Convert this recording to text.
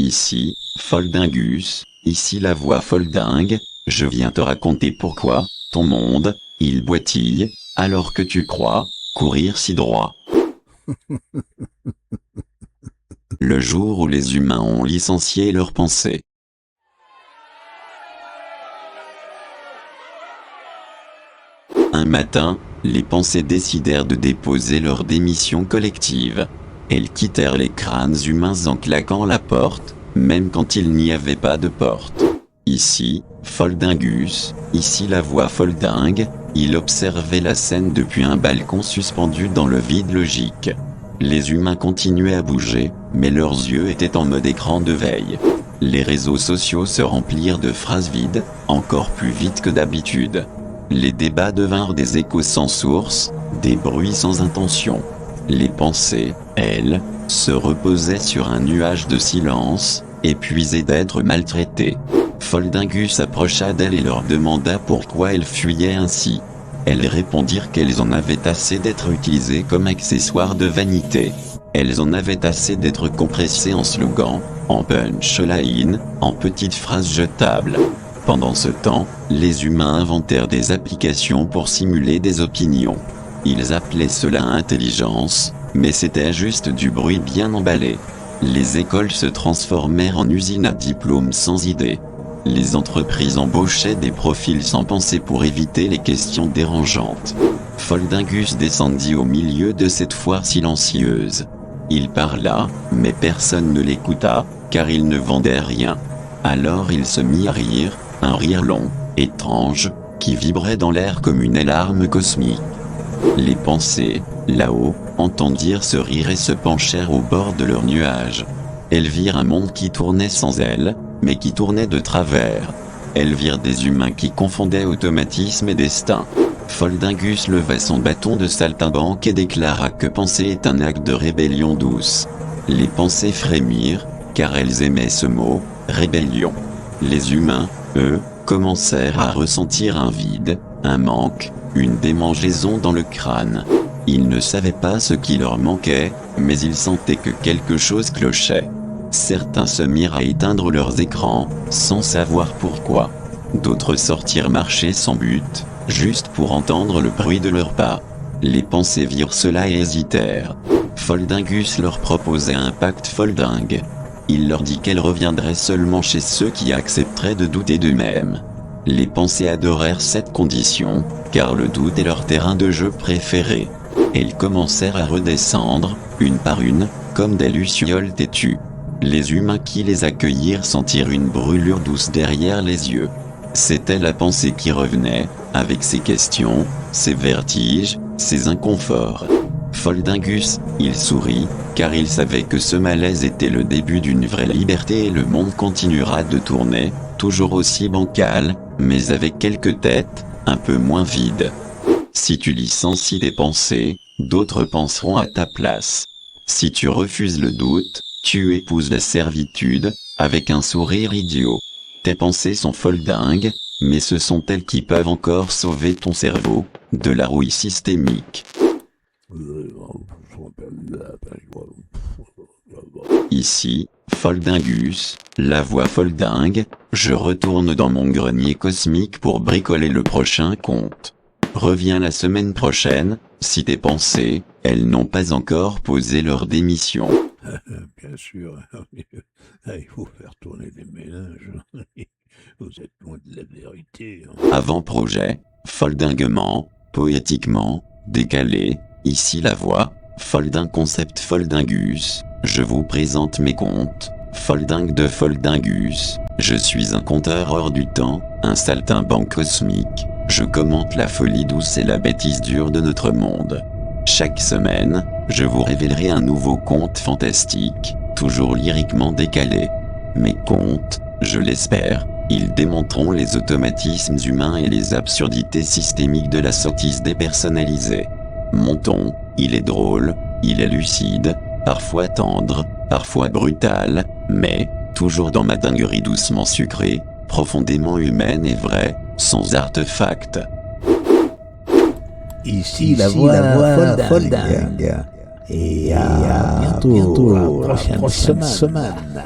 Ici, Foldingus, ici la voix foldingue, je viens te raconter pourquoi, ton monde, il boitille, alors que tu crois, courir si droit. Le jour où les humains ont licencié leurs pensées. Un matin, les pensées décidèrent de déposer leur démission collective. Elles quittèrent les crânes humains en claquant la porte, même quand il n'y avait pas de porte. Ici, Foldingus, ici la voix foldingue, il observait la scène depuis un balcon suspendu dans le vide logique. Les humains continuaient à bouger, mais leurs yeux étaient en mode écran de veille. Les réseaux sociaux se remplirent de phrases vides, encore plus vite que d'habitude. Les débats devinrent des échos sans source, des bruits sans intention. Les pensées, elles, se reposaient sur un nuage de silence, épuisées d'être maltraitées. Foldingus approcha d'elles et leur demanda pourquoi elles fuyaient ainsi. Elles répondirent qu'elles en avaient assez d'être utilisées comme accessoires de vanité. Elles en avaient assez d'être compressées en slogans, en punchline, en petites phrases jetables. Pendant ce temps, les humains inventèrent des applications pour simuler des opinions. Ils appelaient cela intelligence, mais c'était juste du bruit bien emballé. Les écoles se transformèrent en usines à diplômes sans idées. Les entreprises embauchaient des profils sans pensée pour éviter les questions dérangeantes. Foldingus descendit au milieu de cette foire silencieuse. Il parla, mais personne ne l'écouta, car il ne vendait rien. Alors il se mit à rire, un rire long, étrange, qui vibrait dans l'air comme une alarme cosmique. Les pensées, là-haut, entendirent ce rire et se penchèrent au bord de leur nuage. Elles virent un monde qui tournait sans elles, mais qui tournait de travers. Elles virent des humains qui confondaient automatisme et destin. Foldingus leva son bâton de saltimbanque et déclara que penser est un acte de rébellion douce. Les pensées frémirent, car elles aimaient ce mot, rébellion. Les humains, eux, commencèrent à ressentir un vide, un manque, une démangeaison dans le crâne. Ils ne savaient pas ce qui leur manquait, mais ils sentaient que quelque chose clochait. Certains se mirent à éteindre leurs écrans, sans savoir pourquoi. D'autres sortirent marcher sans but, juste pour entendre le bruit de leurs pas. Les pensées virent cela et hésitèrent. Foldingus leur proposait un pacte foldingue. Il leur dit qu'elle reviendrait seulement chez ceux qui accepteraient de douter d'eux-mêmes. Les pensées adorèrent cette condition, car le doute est leur terrain de jeu préféré. Elles commencèrent à redescendre, une par une, comme des lucioles têtues. Les humains qui les accueillirent sentirent une brûlure douce derrière les yeux. C'était la pensée qui revenait, avec ses questions, ses vertiges, ses inconforts. Foldingus, il sourit, car il savait que ce malaise était le début d'une vraie liberté et le monde continuera de tourner, toujours aussi bancal, mais avec quelques têtes, un peu moins vides. Si tu licencies tes pensées, d'autres penseront à ta place. Si tu refuses le doute, tu épouses la servitude, avec un sourire idiot. Tes pensées sont foldingues, mais ce sont elles qui peuvent encore sauver ton cerveau, de la rouille systémique. Ici, Foldingus, la voix foldingue, je retourne dans mon grenier cosmique pour bricoler le prochain conte. Reviens la semaine prochaine, si tes pensées, elles n'ont pas encore posé leur démission. Bien sûr, il faut faire tourner les ménages. Vous êtes loin de la vérité. Avant-projet, foldinguement, poétiquement, décalé, ici la voix, Folding Concept Foldingus, je vous présente mes contes, Folding de Foldingus, je suis un conteur hors du temps, un saltimbanque cosmique, je commente la folie douce et la bêtise dure de notre monde. Chaque semaine, je vous révélerai un nouveau conte fantastique, toujours lyriquement décalé. Mes contes, je l'espère, ils démontreront les automatismes humains et les absurdités systémiques de la sottise dépersonnalisée. Mon ton, il est drôle, il est lucide, parfois tendre, parfois brutal, mais, toujours dans ma dinguerie doucement sucrée, profondément humaine et vraie, sans artefact. Ici la voix foldingue. Et à bientôt la prochaine semaine.